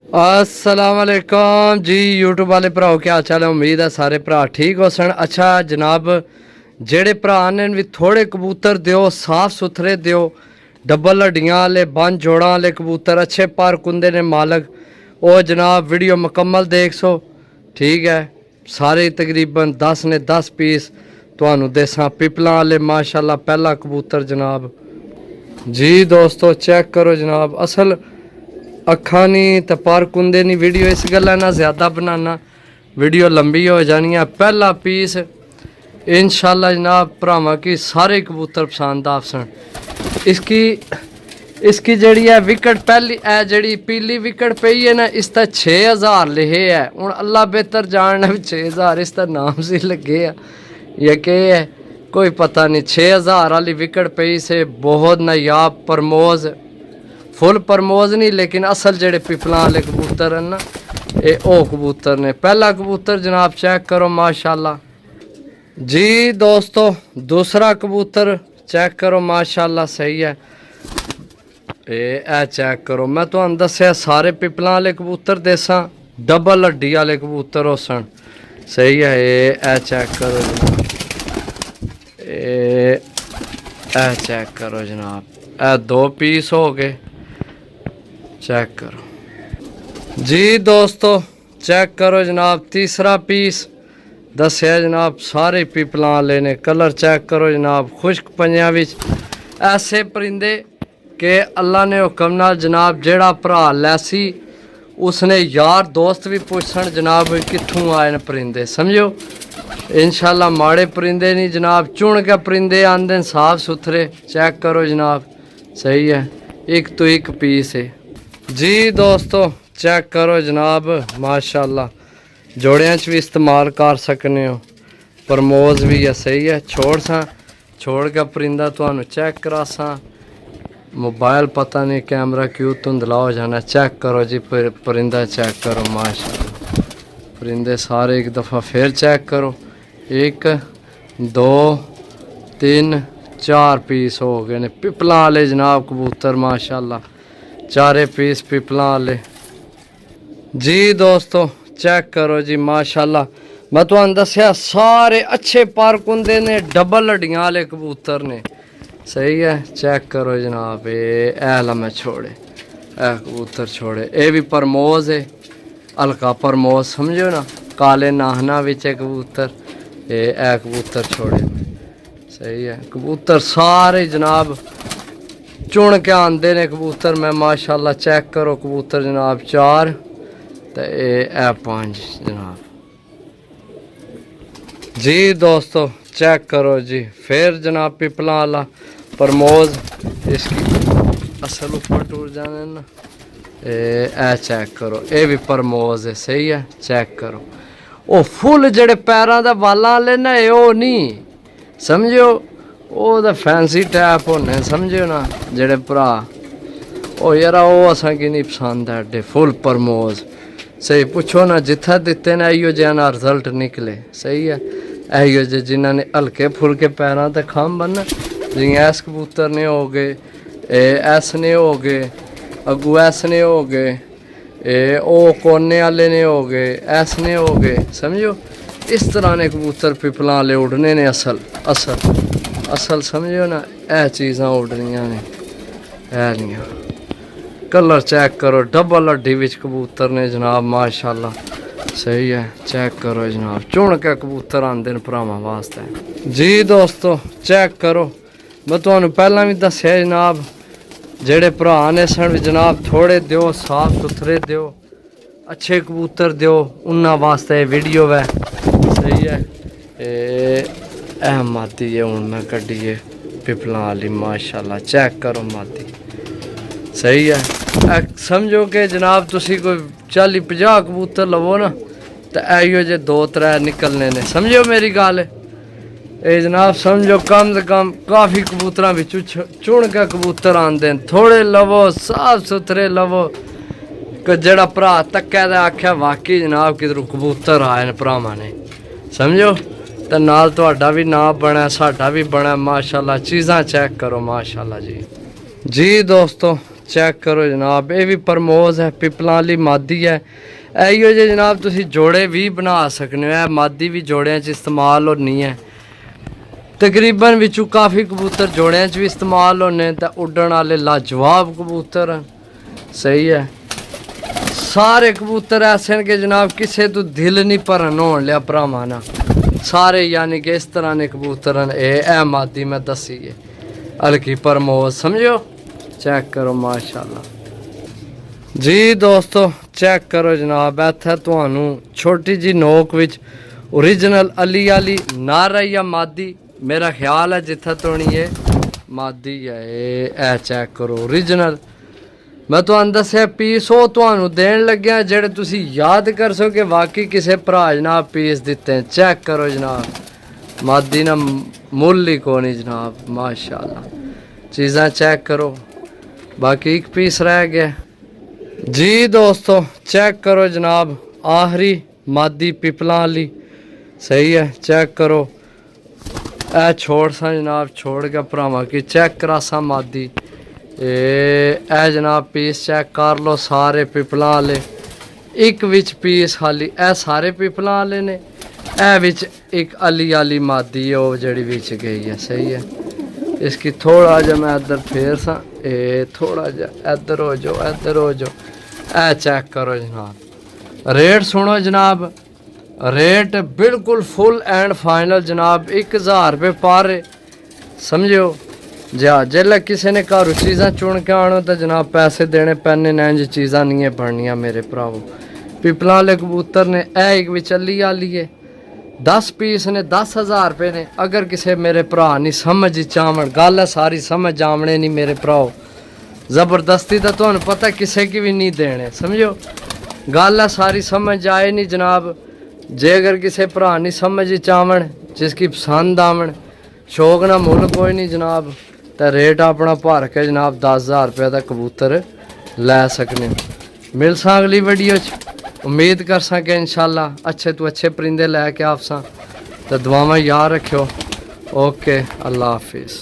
अस्सलामुअलैकुम जी यूट्यूब वाले भराओ क्या हाल चाल है। उम्मीद है सारे भरा ठीक हो सन। अच्छा जनाब जेड़े भरा ने भी थोड़े कबूतर दियो, साफ सुथरे दियो, डबल हड्डियां वाले बन जोड़ा वाले कबूतर अच्छे पर कुंदे ने मालक ओ जनाब वीडियो मुकम्मल देख सो। ठीक है सारे तकरीबन 10 ने 10 पीस तुहानू देसा पिपला वाले माशाल्लाह पहला कबूतर जनाब जी। दोस्तों चेक करो जनाब असल अखा नहीं तो पर कुंदे नहीं। वीडियो इस गल्ला ना ज़्यादा बनाना वीडियो लंबी हो जानी है। पहला पीस इंशाल्लाह जनाब भरावां की सारे कबूतर पसंद आ सन। इसकी जड़ी है विकेट पहली है जड़ी पीली विकेट पई है ना इसका 6000 लिखे है। हूँ अल्लाह बेहतर जानना भी 6000 इसका नाम से लगे है या के है कोई पता नहीं। 6000 वाली विकेट पई से बहुत नायाब प्रमोज फुल प्रमोज नहीं लेकिन असल जेड़े पिपला वाले कबूतर हैं ना ये ओ कबूतर ने। पहला कबूतर जनाब चेक करो माशाल्लाह जी। दोस्तों दूसरा कबूतर चेक करो माशाल्लाह सही है। ए चेक करो मैं तो दसिया सारे पिपला वाले कबूतर देसा डबल हड्डी वाले कबूतर हो सन सही है। ए चेक करो जनाब ए चेक करो जनाब ए 2 पीस हो गए चेक करो जी। दोस्तों चेक करो जनाब तीसरा पीस दसिया जनाब सारे पिपला वाले ने। कलर चेक करो जनाब खुश्क पंजियां विच ऐसे परिंदे के अल्लाह ने हुक्म नाल जनाब जेड़ा भरा लैसी उसने यार दोस्त भी पूछन जनाब कित्थों आए न परिंदे समझो। इंशाल्लाह माड़े परिंदे नहीं जनाब चुन के परिंदे आंदे साफ सुथरे। चेक करो जनाब सही है एक तो एक पीस है जी। दोस्तों चेक करो जनाब माशाल्लाह जोड़ियां च भी इस्तेमाल कर सकने हो प्रमोज भी है सही है। छोड़ के परिंदा तुहानू चेक करा सा मोबाइल पता नहीं कैमरा क्यों धुंधला हो जाना। चेक करो जी परिंदा चेक करो माशाल्लाह परिंदे सारे एक दफ़ा फिर चेक करो 1 2 3 4 पीस हो गए ने पिपला वाले जनाब कबूतर माशाल्लाह चारे पीस पिपला वाले जी। दोस्तों चेक करो जी माशाल्लाह मैं तुहानू दसिया सारे अच्छे पर कुंदे ने डबल हड्डियां वाले कबूतर ने सही है। चेक करो जनाब ए मैं छोड़े ए कबूतर छोड़े ये भी प्रमोज है हल्का प्रमोज समझो ना काले नाहना विच कबूतर ए कबूतर छोड़े सही है। कबूतर सारे जनाब चुन के आंदे ने कबूतर मैं माशाल्लाह चेक करो कबूतर जनाब 4 तो ए 5 जनाब जी। दोस्तों चेक करो जी फिर जनाब पिपला वाला प्रमोज इसकी असल ऊपर टूट जाने ना ए चेक करो ये भी प्रमोज है सही है। चेक करो ओ फुल जड़े पैरों का वाला वाले ना ओ नहीं समझो ਉਹ ਤਾਂ फैंसी टैप होने समझो ना जेड़े भरा ओ यार वो असा की नहीं पसंद है एडे फुल प्रमोज सही पूछो ना जिथे दिते ने इो जहा ना रिजल्ट निकले सही है। इो जे जिन्होंने हल्के फुलके पैरों ते खम बन जी ऐस कबूतर ने हो गए ऐस ने हो गए अगू ऐस ने हो गए ओ कोने वाले ने हो गए ऐस ने हो गए समझो। इस तरह ने कबूतर पिपला वाले उड़ने ने असल समझो ना यह चीज़ा उड़ रही ने ऐलियाँ। कलर चेक करो डबल हड्डी विच कबूतर ने जनाब माशाल्लाह सही है। चेक करो जनाब चुन के कबूतर आंदे ने भरावां वास्ते जी। दोस्तों चेक करो मैं तुहानू पहला भी दसिया जनाब जेड़े भरा ने सन जनाब थोड़े दियो साफ सुथरे दियो अच्छे कबूतर दियो उन्हां वास्ते वीडियो है सही है। मादी है हूँ मैं कड्डी है पिपला वाली माशाल्लाह चेक करो मादी सही है। समझो कि जनाब तुसी कोई 40-50 कबूतर लवो ना तो इो जे 2-3 निकलने ने समझो मेरी गल ये जनाब समझो कम से कम काफ़ी कबूतर बिचू चुन के कबूतर आंदे थोड़े लवो साफ सुथरे लवो जड़ा भरा तक्कै ते आख्या वाकई जनाब किधरों कबूतर आए न भरावां ने समझो तो नाल तुहाडा भी नाम बना साडा भी बना माशाल्लाह। चीज़ां चेक करो माशाल्लाह जी। दोस्तों ਚੈੱਕ ਕਰੋ ਜਨਾਬ, ਇਹ ਵੀ ਪ੍ਰਮੋਜ਼ ਹੈ, ਪਿਪਲਾਂ ਵਾਲੀ ਮਾਦੀ ਹੈ। ਇਹੋ ਜਿਹੇ ਜਨਾਬ ਤੁਸੀਂ ਜੋੜੇ ਵੀ ਬਣਾ ਸਕਦੇ ਹੋ। ਇਹ ਮਾਦੀ ਵੀ ਜੋੜਿਆਂ 'ਚ ਇਸਤੇਮਾਲ ਹੋਣੀ ਹੈ। ਤਕਰੀਬਨ ਵਿੱਚੋਂ ਕਾਫੀ ਕਬੂਤਰ ਜੋੜਿਆਂ 'ਚ ਵੀ ਇਸਤੇਮਾਲ ਹੋਣੇ ਤੇ ਉੱਡਣ ਵਾਲੇ ਲਾਜਵਾਬ ਕਬੂਤਰ ਹਨ। ਸਹੀ ਹੈ, ਸਾਰੇ ਕਬੂਤਰ ऐसे हैं कि जनाब किसी तो दिल नहीं भरन होने लिया भरावां ना, सारे यानी कि इस तरह ने कबूतर ए मादी मैं दसी है हल्की प्रमोद समझो। चेक करो माशाल्लाह जी दोस्तों, चेक करो जनाब, इत्थे तुहानू छोटी जी नोक विच ओरिजिनल अली वाली नारा या मादी, मेरा ख्याल है जिथे तोनी ये मादी है। ए चेक करो ओरिजिनल, मैं ਤੁਹਾਨੂੰ ਦੱਸਿਆ ਪੀਸ ਉਹ ਤੁਹਾਨੂੰ ਦੇਣ ਲੱਗਿਆ ਜਿਹੜੇ ਤੁਸੀਂ ਯਾਦ ਕਰ ਸੋ ਕਿ ਵਾਕਈ ਕਿਸੇ ਭਰਾ ਜਨਾਬ ਪੀਸ ਦਿੱਤੇ। ਚੈੱਕ ਕਰੋ ਜਨਾਬ, ਮਾਦੀ ਨਾ ਮੁੱਲ ਹੀ ਕੋਈ ਨਹੀਂ ਜਨਾਬ, ਮਾਸ਼ਾਅੱਲਾ ਚੀਜ਼ਾਂ ਚੈੱਕ ਕਰੋ। ਬਾਕੀ ਇੱਕ ਪੀਸ ਰਹਿ ਗਿਆ ਜੀ ਦੋਸਤੋ, ਚੈੱਕ ਕਰੋ ਜਨਾਬ, ਆਖਰੀ ਮਾਦੀ ਪਿਪਲਾਂ वाली। सही है, चेक करो, ए छोड़ सा जनाब, छोड़ के भरावां की चेक करा सा मादी। ए जनाब पीस चेक कर लो, सारे पिपलां वाले, एक विच पीस खाली, ए सारे पिपलां वाले ने, ए विच एक अली वाली मादी है वो जड़ी विच गई है। सही है, इसकी थोड़ा जा मैं इधर फेर सा, थोड़ा जा इधर हो जाओ, इधर हो जाओ। ए चेक करो जनाब, रेट सुनो जनाब, रेट बिल्कुल फुल एंड फाइनल जनाब, 1000 रुपये पर समझो। जा जेल्लै किसी ने घर चीज़ां चुन के आना तो जनाब पैसे देने पैने ने, इंज चीज़ां नहीं है बननियां मेरे भरावो। पिपलां वाले कबूतर ने एक विचली वाली है, 10 पीस ने 10,000 रुपये ने। अगर किसी मेरे भरा नहीं समझ चावण, गल है सारी समझ आवने नहीं मेरे भराओ, ज़बरदस्ती तो तुहानू पता किसी की भी नहीं देने समझो। गल है सारी समझ आए नहीं जनाब, जे अगर किसी भरा नहीं समझ चावण, जिसकी पसंद आवन, शौक ना मुल कोई नहीं जनाब, तो रेट अपना भर के जनाब 10,000 रुपये का कबूतर लै सकने। मिल सा अगली वीडियो च, उम्मीद कर सके इंशाल्लाह अच्छे तो अच्छे परिंदे लैके आप सा, तो दुआवां याद रखियो। ओके, अल्लाह हाफिज़।